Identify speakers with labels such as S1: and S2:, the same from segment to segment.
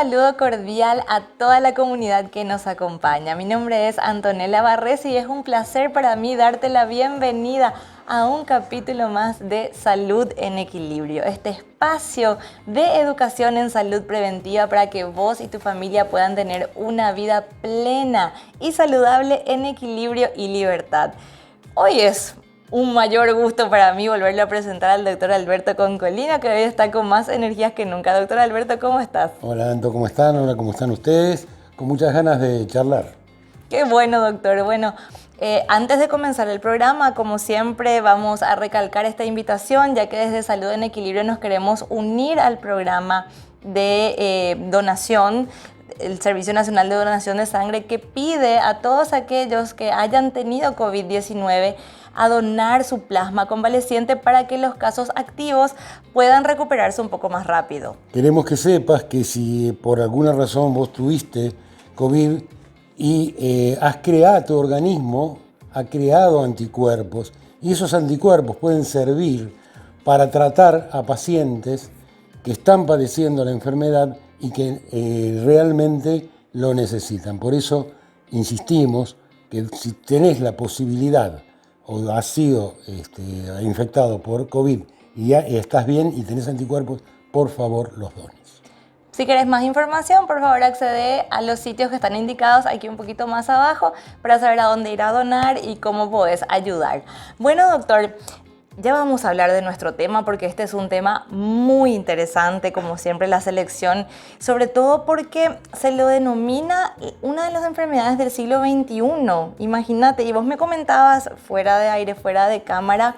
S1: saludo cordial a toda la comunidad que nos acompaña. Mi nombre es Antonella Barres y es un placer para mí darte la bienvenida a un capítulo más de Salud en Equilibrio, este espacio de educación en salud preventiva para que vos y tu familia puedan tener una vida plena y saludable en equilibrio y libertad. Hoy es un mayor gusto para mí volverle a presentar al doctor Alberto Concolino, que hoy está con más energías que nunca. Doctor Alberto, ¿cómo estás?
S2: Hola, Anto, ¿cómo están? Hola, ¿cómo están ustedes? Con muchas ganas de charlar.
S1: Qué bueno, doctor. Bueno, antes de comenzar el programa, como siempre, vamos a recalcar esta invitación, ya que desde Salud en Equilibrio nos queremos unir al programa de donación, el Servicio Nacional de Donación de Sangre, que pide a todos aquellos que hayan tenido COVID-19 a donar su plasma convaleciente para que los casos activos puedan recuperarse un poco más rápido.
S2: Queremos que sepas que si por alguna razón vos tuviste COVID y tu organismo ha creado anticuerpos, y esos anticuerpos pueden servir para tratar a pacientes que están padeciendo la enfermedad y que realmente lo necesitan. Por eso insistimos que si tenés la posibilidad o has sido infectado por COVID y ya estás bien y tenés anticuerpos, por favor los dones.
S1: Si querés más información, por favor accede a los sitios que están indicados aquí un poquito más abajo para saber a dónde ir a donar y cómo podés ayudar. Bueno, doctor, ya vamos a hablar de nuestro tema porque este es un tema muy interesante, como siempre la selección, sobre todo porque se lo denomina una de las enfermedades del siglo XXI. Imagínate, y vos me comentabas fuera de aire, fuera de cámara,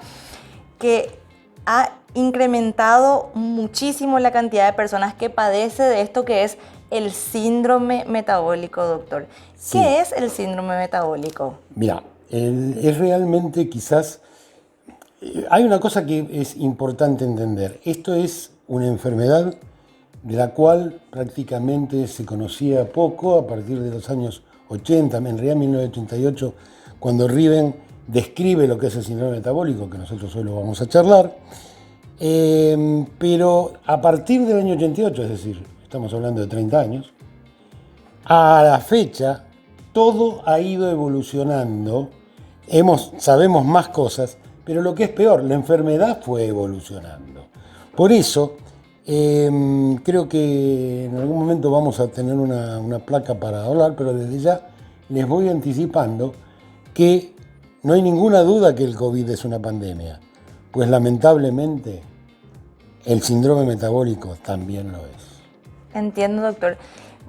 S1: que ha incrementado muchísimo la cantidad de personas que padece de esto que es el síndrome metabólico, doctor.
S2: Sí.
S1: ¿Qué es el síndrome metabólico?
S2: Mira, es realmente quizás... Hay una cosa que es importante entender. Esto es una enfermedad de la cual prácticamente se conocía poco a partir de los años 80, en realidad 1988, cuando Riven describe lo que es el síndrome metabólico, que nosotros hoy lo vamos a charlar. Pero a partir del año 88, es decir, estamos hablando de 30 años, a la fecha todo ha ido evolucionando, sabemos más cosas, pero lo que es peor, la enfermedad fue evolucionando. Por eso, creo que en algún momento vamos a tener una placa para hablar, pero desde ya les voy anticipando que no hay ninguna duda que el COVID es una pandemia, pues lamentablemente el síndrome metabólico también lo es.
S1: Entiendo, doctor.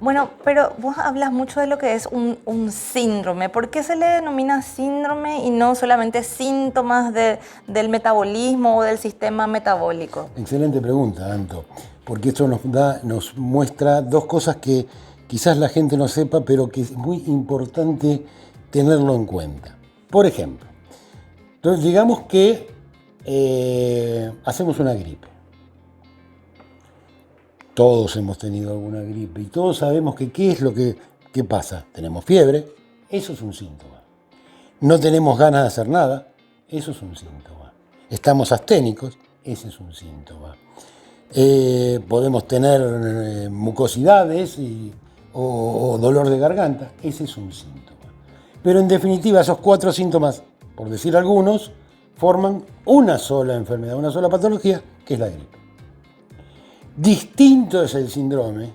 S1: Bueno, pero vos hablas mucho de lo que es un síndrome. ¿Por qué se le denomina síndrome y no solamente síntomas del metabolismo o del sistema metabólico?
S2: Excelente pregunta, Anto, porque esto nos muestra dos cosas que quizás la gente no sepa, pero que es muy importante tenerlo en cuenta. Por ejemplo, entonces digamos que hacemos una gripe. Todos hemos tenido alguna gripe y todos sabemos que qué es lo que pasa. Tenemos fiebre, eso es un síntoma. No tenemos ganas de hacer nada, eso es un síntoma. Estamos asténicos, ese es un síntoma. Podemos tener mucosidades o dolor de garganta, ese es un síntoma. Pero en definitiva esos 4 síntomas, por decir algunos, forman una sola enfermedad, una sola patología, que es la gripe. Distinto es el síndrome,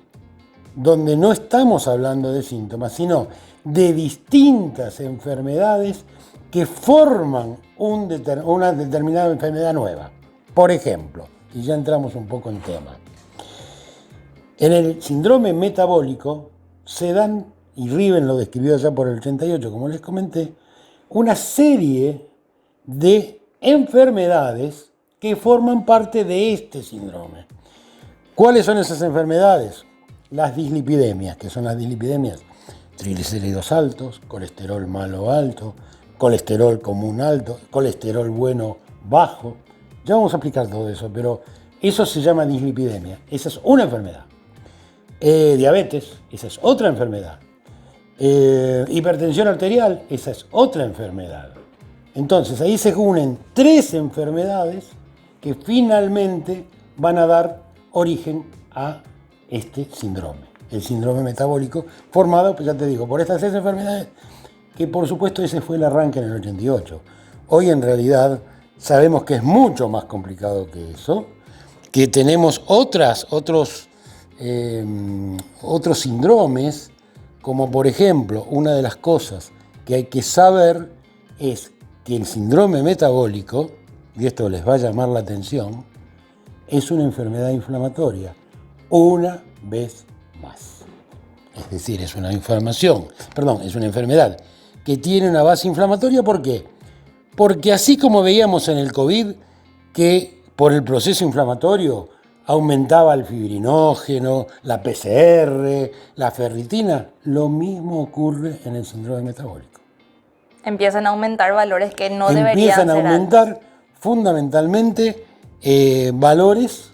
S2: donde no estamos hablando de síntomas, sino de distintas enfermedades que forman una determinada enfermedad nueva. Por ejemplo, y ya entramos un poco en tema, en el síndrome metabólico se dan, y Riven lo describió ya por el 88, como les comenté, una serie de enfermedades que forman parte de este síndrome. ¿Cuáles son esas enfermedades? Las dislipidemias, que son las dislipidemias: triglicéridos altos, colesterol malo alto, colesterol común alto, colesterol bueno bajo. Ya vamos a explicar todo eso, pero eso se llama dislipidemia. Esa es una enfermedad. Diabetes, esa es otra enfermedad. Hipertensión arterial, esa es otra enfermedad. Entonces ahí se unen 3 enfermedades que finalmente van a dar origen a este síndrome. el síndrome metabólico, formado, pues ya te digo, por estas 6 enfermedades, que por supuesto ese fue el arranque en el 88. Hoy en realidad sabemos que es mucho más complicado que eso, que tenemos otros síndromes, como por ejemplo, una de las cosas que hay que saber es que el síndrome metabólico, y esto les va a llamar la atención, es una enfermedad inflamatoria, una vez más. Es decir, es una enfermedad que tiene una base inflamatoria. ¿Por qué? Porque así como veíamos en el COVID que por el proceso inflamatorio aumentaba el fibrinógeno, la PCR, la ferritina, lo mismo ocurre en el síndrome metabólico.
S1: Empiezan a aumentar valores que no deberían
S2: Empiezan a
S1: ser
S2: aumentar
S1: altos.
S2: fundamentalmente valores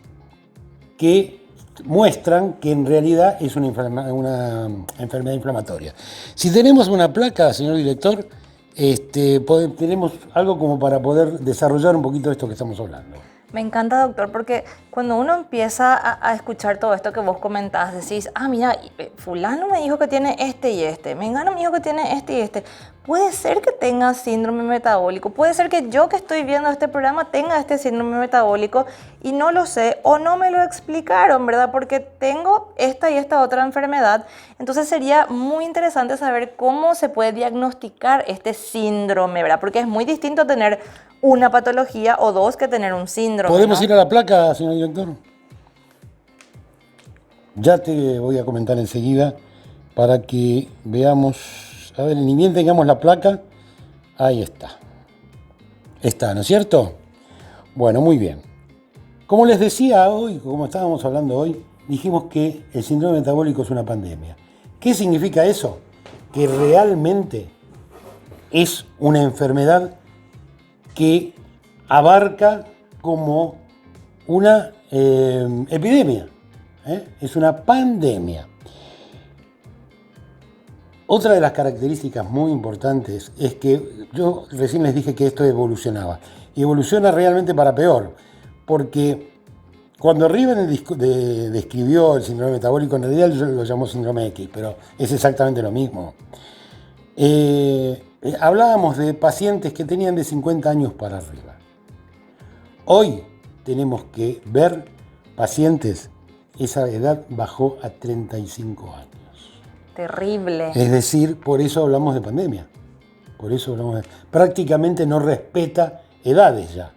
S2: que muestran que en realidad es una enfermedad inflamatoria. Si tenemos una placa, señor director, tenemos algo como para poder desarrollar un poquito esto que estamos hablando.
S1: Me encanta, doctor, porque cuando uno empieza a escuchar todo esto que vos comentás, decís, mira, fulano me dijo que tiene este y este, mengano me dijo que tiene este y este. Puede ser que tenga síndrome metabólico, puede ser que yo que estoy viendo este programa tenga este síndrome metabólico y no lo sé o no me lo explicaron, ¿verdad? Porque tengo esta y esta otra enfermedad. Entonces sería muy interesante saber cómo se puede diagnosticar este síndrome, ¿verdad? Porque es muy distinto tener una patología o dos que tener un síndrome.
S2: ¿Podemos
S1: ¿no?
S2: ir a la placa, señor director? Ya te voy a comentar enseguida para que veamos. A ver, ni bien tengamos la placa. Ahí está. Está, ¿no es cierto? Bueno, muy bien. Como les decía hoy, como estábamos hablando hoy, dijimos que el síndrome metabólico es una pandemia. ¿Qué significa eso? Que realmente es una enfermedad que abarca como una epidemia, es una pandemia. Otra de las características muy importantes es que yo recién les dije que esto evolucionaba, y evoluciona realmente para peor, porque cuando Riven describió el síndrome metabólico, en realidad lo llamó síndrome X, pero es exactamente lo mismo. Hablábamos de pacientes que tenían de 50 años para arriba. Hoy tenemos que ver pacientes, esa edad bajó a 35 años.
S1: Terrible.
S2: Es decir, por eso hablamos de pandemia. Prácticamente no respeta edades ya.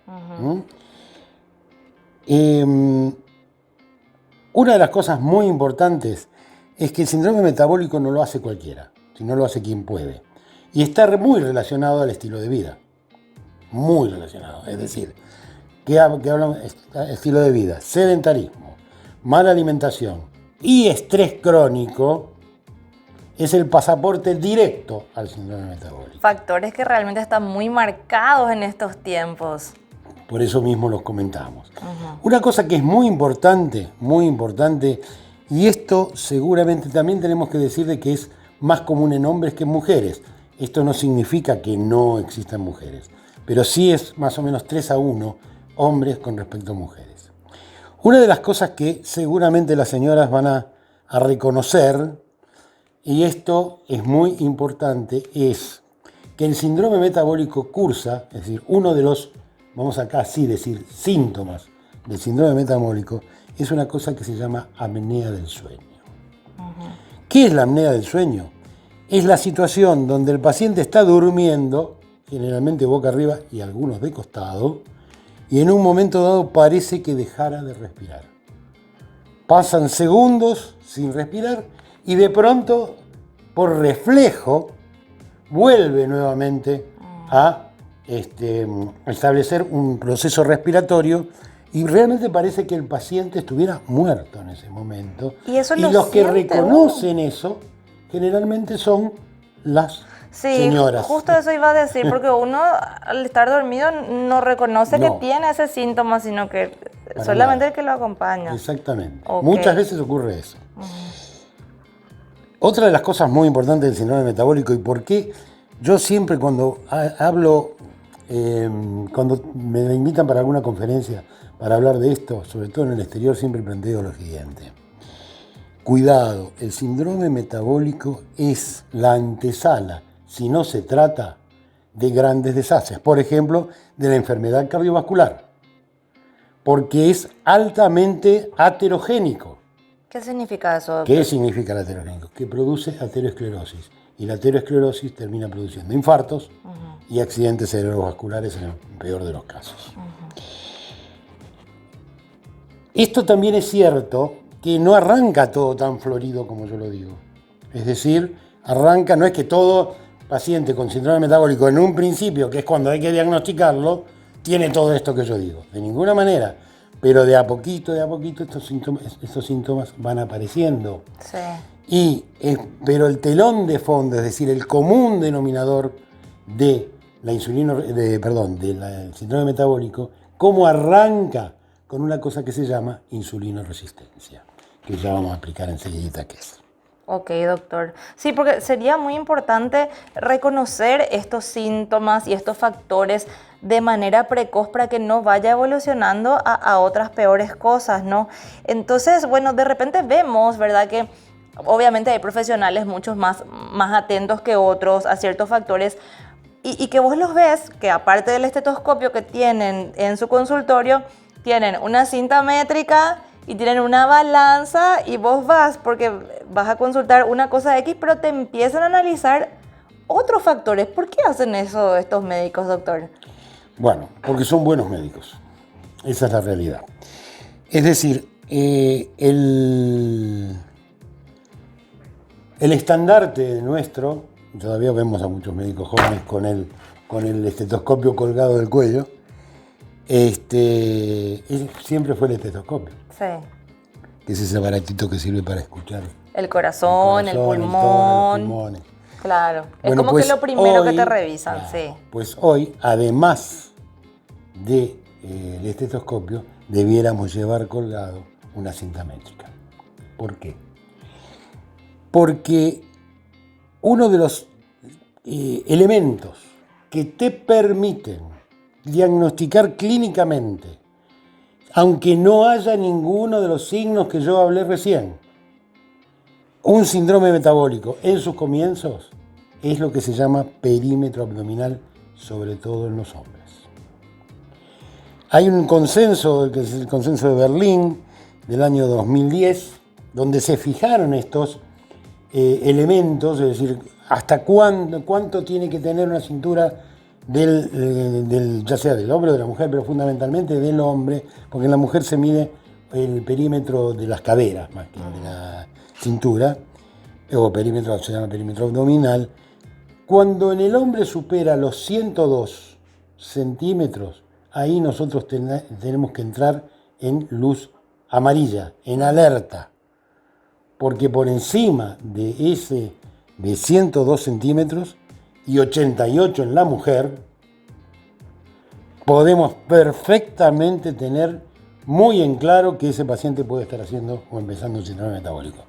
S2: Una de las cosas muy importantes es que el síndrome metabólico no lo hace cualquiera, sino lo hace quien puede. Y está muy relacionado al estilo de vida. Muy relacionado. Es decir, que hablamos de estilo de vida, sedentarismo, mala alimentación y estrés crónico, es el pasaporte directo al síndrome metabólico.
S1: Factores que realmente están muy marcados en estos tiempos.
S2: Por eso mismo los comentamos. Una cosa que es muy importante, y esto seguramente también tenemos que decir de que es más común en hombres que en mujeres. Esto no significa que no existan mujeres, pero sí es más o menos 3-1 hombres con respecto a mujeres. Una de las cosas que seguramente las señoras van a reconocer, y esto es muy importante, es que el síndrome metabólico cursa, es decir, uno de los, vamos acá así decir, síntomas del síndrome metabólico, es una cosa que se llama apnea del sueño. ¿Qué es la apnea del sueño? Es la situación donde el paciente está durmiendo, generalmente boca arriba y algunos de costado, y en un momento dado parece que dejara de respirar. Pasan segundos sin respirar y de pronto, por reflejo, vuelve nuevamente a establecer un proceso respiratorio y realmente parece que el paciente estuviera muerto en ese momento.
S1: Y eso
S2: los que reconocen eso generalmente son las señoras.
S1: Justo eso iba a decir, porque uno al estar dormido no reconoce que tiene ese síntoma, sino que solamente el que lo acompaña.
S2: Exactamente. Okay. Muchas veces ocurre eso. Otra de las cosas muy importantes del síndrome metabólico y por qué yo siempre cuando hablo, cuando me invitan para alguna conferencia para hablar de esto, sobre todo en el exterior, siempre planteo lo siguiente. Cuidado, el síndrome metabólico es la antesala, si no se trata, de grandes desastres. Por ejemplo, de la enfermedad cardiovascular, porque es altamente aterogénico.
S1: ¿Qué significa eso, doctor?
S2: ¿Qué significa el aterogénico? Que produce aterosclerosis. Y la aterosclerosis termina produciendo infartos y accidentes cerebrovasculares en el peor de los casos. Esto también es cierto que no arranca todo tan florido como yo lo digo. Es decir, arranca, no es que todo paciente con síndrome metabólico en un principio, que es cuando hay que diagnosticarlo, tiene todo esto que yo digo. De ninguna manera. Pero de a poquito estos síntomas van apareciendo.
S1: Sí.
S2: Pero el telón de fondo, es decir, el común denominador de la del síndrome metabólico, cómo arranca con una cosa que se llama insulinoresistencia, que ya vamos a explicar enseguida qué es.
S1: Ok, doctor. Sí, porque sería muy importante reconocer estos síntomas y estos factores de manera precoz para que no vaya evolucionando a otras peores cosas, ¿no? Entonces, bueno, de repente vemos, ¿verdad? Que obviamente hay profesionales muchos más atentos que otros a ciertos factores y que vos los ves que aparte del estetoscopio que tienen en su consultorio, tienen una cinta métrica y tienen una balanza y vos vas porque vas a consultar una cosa X, pero te empiezan a analizar otros factores. ¿Por qué hacen eso estos médicos, doctor?
S2: Bueno, porque son buenos médicos. Esa es la realidad. Es decir, el estandarte nuestro, todavía vemos a muchos médicos jóvenes con el estetoscopio colgado del cuello, siempre fue el estetoscopio.
S1: Sí.
S2: Que es ese aparatito que sirve para escuchar.
S1: El corazón, el pulmón.
S2: Los pulmones.
S1: Claro.
S2: Bueno,
S1: es como
S2: pues
S1: que lo primero
S2: hoy,
S1: que te revisan,
S2: claro,
S1: sí.
S2: Pues hoy, además del estetoscopio, debiéramos llevar colgado una cinta métrica. ¿Por qué? Porque uno de los elementos que te permiten diagnosticar clínicamente, aunque no haya ninguno de los signos que yo hablé recién, un síndrome metabólico en sus comienzos, es lo que se llama perímetro abdominal, sobre todo en los hombres. Hay un consenso, que es el consenso de Berlín, del año 2010, donde se fijaron estos elementos, es decir, hasta cuánto tiene que tener una cintura ya sea del hombre o de la mujer, pero fundamentalmente del hombre, porque en la mujer se mide el perímetro de las caderas más que de la cintura, o perímetro, se llama perímetro abdominal. Cuando en el hombre supera los 102 centímetros, ahí nosotros tenemos que entrar en luz amarilla, en alerta, porque por encima de 102 centímetros y 88 en la mujer, podemos perfectamente tener muy en claro que ese paciente puede estar haciendo o empezando un síndrome metabólico.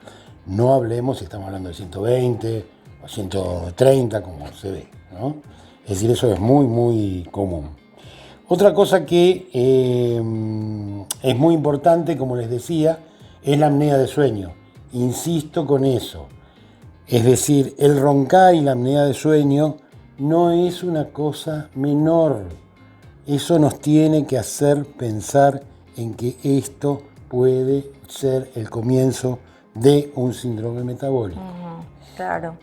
S2: No hablemos si estamos hablando de 120 o 130, como se ve, ¿no? Es decir, eso es muy, muy común. Otra cosa que es muy importante, como les decía, es la apnea de sueño. Insisto con eso. Es decir, el roncar y la apnea de sueño no es una cosa menor. Eso nos tiene que hacer pensar en que esto puede ser el comienzo de un síndrome metabólico.
S1: Claro.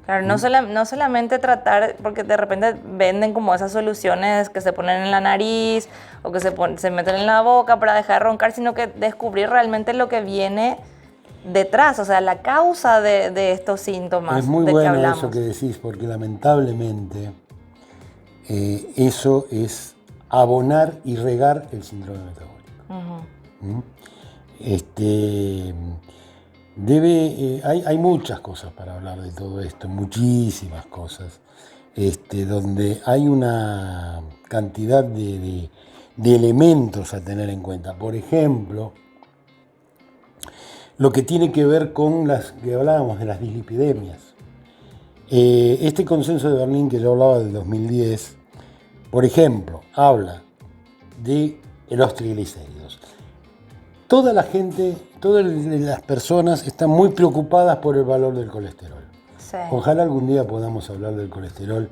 S1: Claro, no solamente tratar, porque de repente venden como esas soluciones que se ponen en la nariz o que se meten en la boca para dejar de roncar, sino que descubrir realmente lo que viene detrás, o sea, la causa de estos síntomas.
S2: Es muy
S1: de
S2: bueno
S1: que hablamos.
S2: eso que decís, porque lamentablemente eso es abonar y regar el síndrome metabólico. Hay muchas cosas para hablar de todo esto, muchísimas cosas, donde hay una cantidad de elementos a tener en cuenta. Por ejemplo, lo que tiene que ver con las que hablábamos de las dislipidemias. Este consenso de Berlín que yo hablaba del 2010, por ejemplo, habla de los triglicéridos. toda la gente, todas las personas están muy preocupadas por el valor del colesterol.
S1: Sí.
S2: Ojalá algún día podamos hablar del colesterol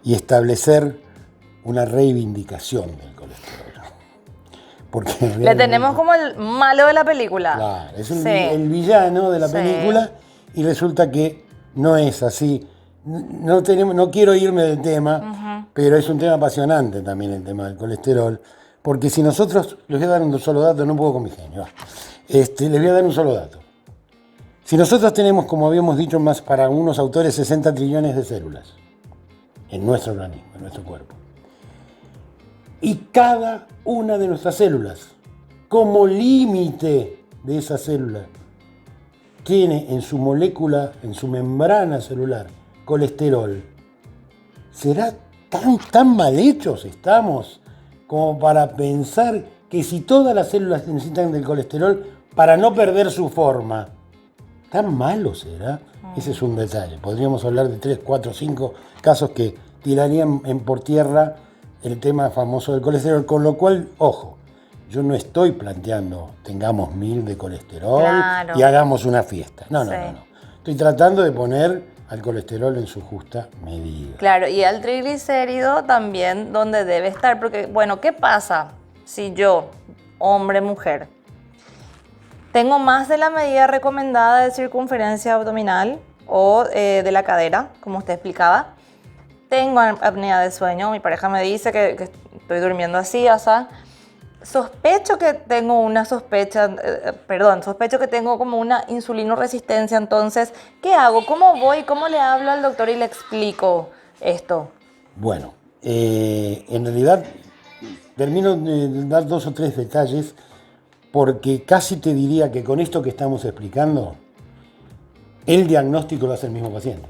S2: y establecer una reivindicación del colesterol. Porque
S1: Le tenemos como el malo de la película.
S2: claro, es
S1: Sí.
S2: el villano de la
S1: Sí.
S2: película y resulta que no es así. No quiero irme del tema, pero es un tema apasionante también el tema del colesterol, porque si nosotros, les voy a dar un solo dato, no puedo con mi genio, les voy a dar un solo dato. Si nosotros tenemos, como habíamos dicho más para algunos autores, 60 trillones de células en nuestro organismo, en nuestro cuerpo, y cada una de nuestras células, como límite de esa célula, tiene en su molécula, en su membrana celular, colesterol, ¿será tan mal hechos estamos como para pensar que si todas las células necesitan del colesterol para no perder su forma, tan malo será? Ese es un detalle. Podríamos hablar de 3, 4, 5 casos que tirarían por tierra el tema famoso del colesterol, con lo cual, ojo, yo no estoy planteando tengamos 1000 de colesterol
S1: Claro.
S2: y hagamos una fiesta. No.
S1: Sí.
S2: Estoy tratando de poner al colesterol en su justa medida.
S1: Claro, y al triglicérido también donde debe estar, porque, bueno, ¿qué pasa si yo, hombre, mujer, tengo más de la medida recomendada de circunferencia abdominal o de la cadera, como usted explicaba? Tengo apnea de sueño, mi pareja me dice que estoy durmiendo así, o sea, sospecho que tengo sospecho que tengo como una insulinoresistencia. Entonces, ¿qué hago? ¿Cómo voy? ¿Cómo le hablo al doctor y le explico esto?
S2: Bueno, en realidad termino de dar 2 o 3 detalles porque casi te diría que con esto que estamos explicando, el diagnóstico lo hace el mismo paciente.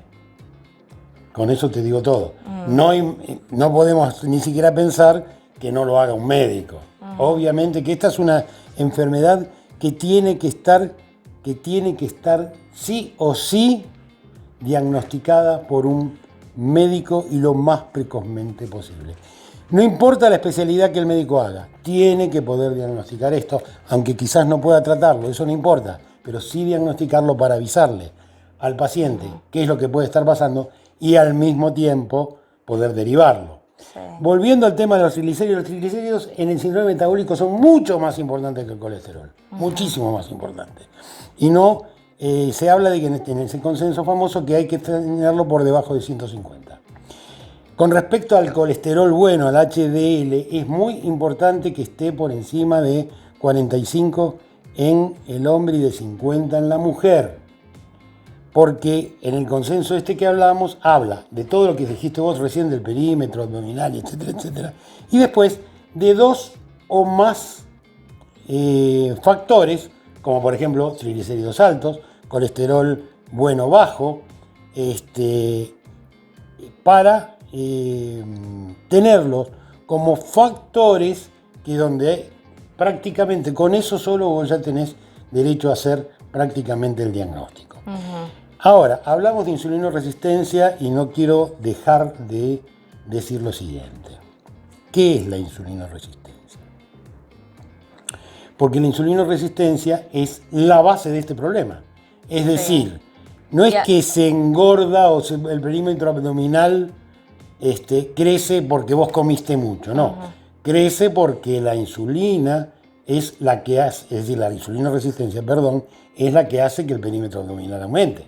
S2: Con eso te digo todo. No podemos ni siquiera pensar que no lo haga un médico. Obviamente que esta es una enfermedad que tiene que estar sí o sí diagnosticada por un médico y lo más precozmente posible. No importa la especialidad que el médico haga, tiene que poder diagnosticar esto, aunque quizás no pueda tratarlo, eso no importa, pero sí diagnosticarlo para avisarle al paciente qué es lo que puede estar pasando y al mismo tiempo poder derivarlo.
S1: Sí.
S2: Volviendo al tema de los triglicéridos en el síndrome metabólico son mucho más importantes que el colesterol, muchísimo más importantes. Y no se habla de que en ese consenso famoso que hay que tenerlo por debajo de 150. Con respecto al colesterol bueno, al HDL, es muy importante que esté por encima de 45 en el hombre y de 50 en la mujer. Porque en el consenso que hablamos, habla de todo lo que dijiste vos recién, del perímetro abdominal, etcétera, etcétera. Y después de 2 o más factores, como por ejemplo triglicéridos altos, colesterol bueno bajo, para tenerlos como factores que donde prácticamente con eso solo vos ya tenés derecho a hacer prácticamente el diagnóstico. Ahora, hablamos de insulinoresistencia y no quiero dejar de decir lo siguiente. ¿Qué es la insulinoresistencia? Porque la insulinoresistencia es la base de este problema. Es decir, no es que se engorda o el perímetro abdominal crece porque vos comiste mucho, no. Crece porque la insulina es la que hace, es decir, la insulinoresistencia, perdón, es la que hace que el perímetro abdominal aumente.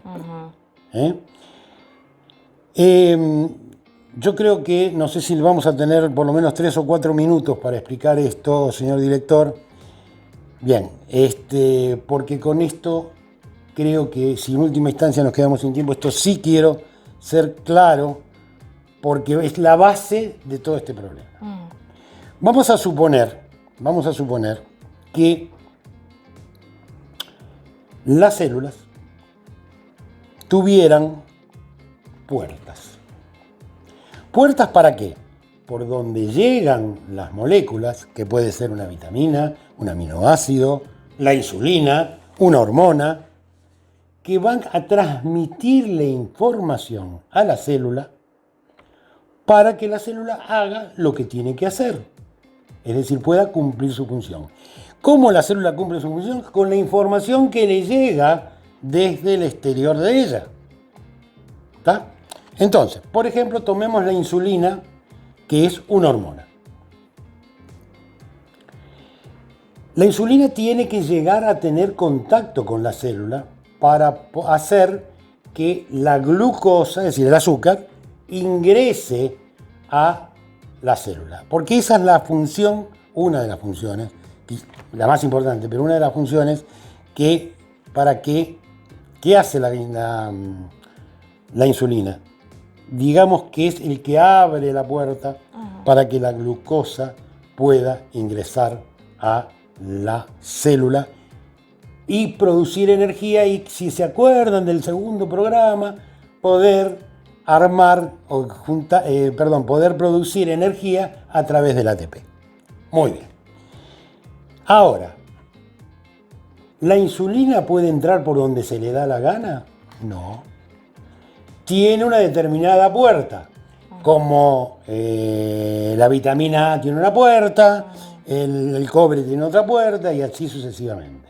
S2: Yo creo que, no sé si vamos a tener por lo menos 3 o 4 minutos para explicar esto, señor director. Bien, porque con esto creo que si en última instancia nos quedamos sin tiempo, esto sí quiero ser claro, porque es la base de todo este problema. Vamos a suponer que las células tuvieran puertas. ¿Puertas para qué? Por donde llegan las moléculas, que puede ser una vitamina, un aminoácido, la insulina, una hormona, que van a transmitirle información a la célula para que la célula haga lo que tiene que hacer. Es decir, pueda cumplir su función. ¿Cómo la célula cumple su función? Con la información que le llega desde el exterior de ella. ¿Está? Entonces, por ejemplo, tomemos la insulina, que es una hormona. La insulina tiene que llegar a tener contacto con la célula para hacer que la glucosa, es decir, el azúcar, ingrese a la célula. Porque esa es la función, una de las funciones, la más importante, pero una de las funciones que ¿qué hace la insulina? Digamos que es el que abre la puerta para que la glucosa pueda ingresar a la célula y producir energía, y si se acuerdan del segundo programa, poder poder producir energía a través del ATP. Muy bien. Ahora, ¿la insulina puede entrar por donde se le da la gana? No. Tiene una determinada puerta, como la vitamina A tiene una puerta, el cobre tiene otra puerta y así sucesivamente.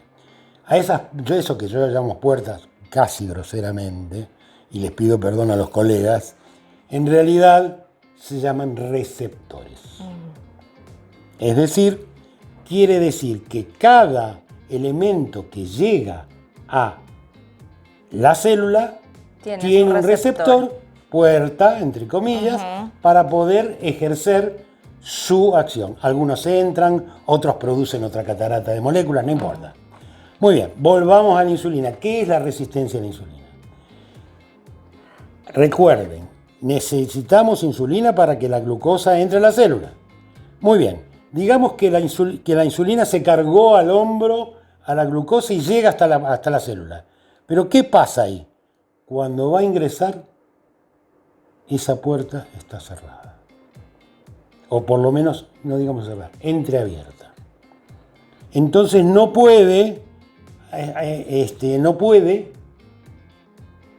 S2: Eso que yo llamo puertas casi groseramente, y les pido perdón a los colegas, en realidad se llaman receptores. Es decir, quiere decir que cada elemento que llega a la célula tiene un receptor, puerta, entre comillas, para poder ejercer su acción. Algunos entran, otros producen otra catarata de moléculas, no importa. Muy bien, volvamos a la insulina. ¿Qué es la resistencia a la insulina? Recuerden, necesitamos insulina para que la glucosa entre a la célula. Muy bien, digamos que la insulina se cargó al hombro a la glucosa y llega hasta la célula. Pero ¿qué pasa ahí? Cuando va a ingresar, esa puerta está cerrada. O por lo menos, no digamos cerrada, entreabierta. Entonces no puede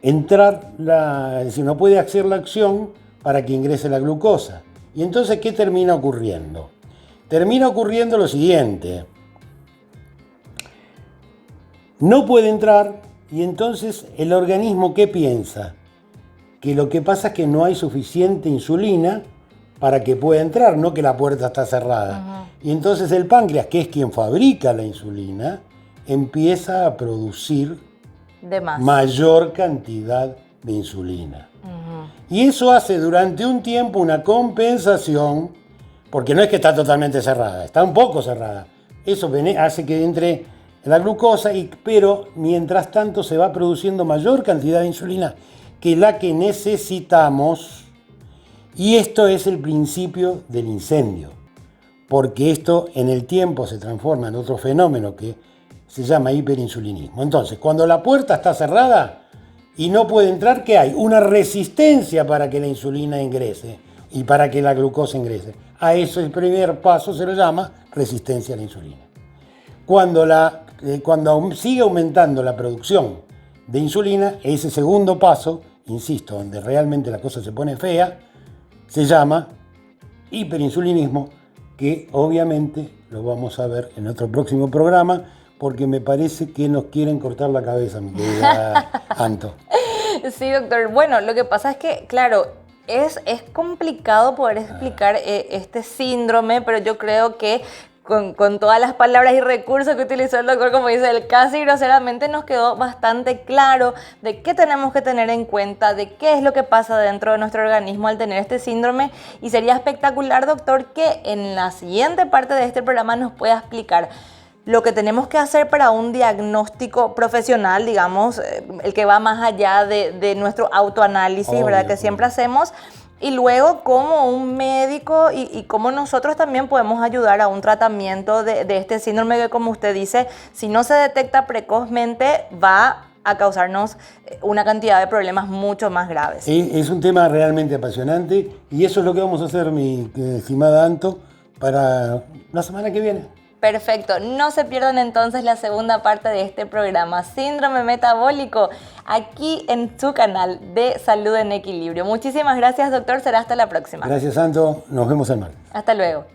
S2: entrar, es decir, no puede hacer la acción para que ingrese la glucosa. Y entonces, ¿qué termina ocurriendo? Termina ocurriendo lo siguiente. No puede entrar, y entonces el organismo, ¿qué piensa? Que lo que pasa es que no hay suficiente insulina para que pueda entrar, no que la puerta está cerrada. Y entonces el páncreas, que es quien fabrica la insulina, empieza a producir mayor cantidad de insulina. Y eso hace durante un tiempo una compensación, porque no es que está totalmente cerrada, está un poco cerrada. Eso hace que entre la glucosa, pero mientras tanto se va produciendo mayor cantidad de insulina que la que necesitamos, y esto es el principio del incendio, porque esto en el tiempo se transforma en otro fenómeno que se llama hiperinsulinismo. Entonces, cuando la puerta está cerrada y no puede entrar, ¿qué hay? Una resistencia para que la insulina ingrese y para que la glucosa ingrese. A eso el primer paso se lo llama resistencia a la insulina. Cuando sigue aumentando la producción de insulina, ese segundo paso, insisto, donde realmente la cosa se pone fea, se llama hiperinsulinismo, que obviamente lo vamos a ver en otro próximo programa, porque me parece que nos quieren cortar la cabeza, mi querida Anto.
S1: Sí, doctor. Bueno, lo que pasa es que, claro, es complicado poder explicar este síndrome, pero yo creo que con todas las palabras y recursos que utilizó el doctor, como dice él, casi groseramente nos quedó bastante claro de qué tenemos que tener en cuenta, de qué es lo que pasa dentro de nuestro organismo al tener este síndrome. Y sería espectacular, doctor, que en la siguiente parte de este programa nos pueda explicar lo que tenemos que hacer para un diagnóstico profesional, digamos, el que va más allá de nuestro autoanálisis, ¿verdad? Que siempre hacemos. Y luego cómo un médico y cómo nosotros también podemos ayudar a un tratamiento de este síndrome que, como usted dice, si no se detecta precozmente, va a causarnos una cantidad de problemas mucho más graves.
S2: Es un tema realmente apasionante, y eso es lo que vamos a hacer, mi estimada Anto, para la semana que viene.
S1: Perfecto, no se pierdan entonces la segunda parte de este programa, Síndrome Metabólico, aquí en su canal de Salud en Equilibrio. Muchísimas gracias, doctor, será hasta la próxima.
S2: Gracias, Santo, nos vemos el martes.
S1: Hasta luego.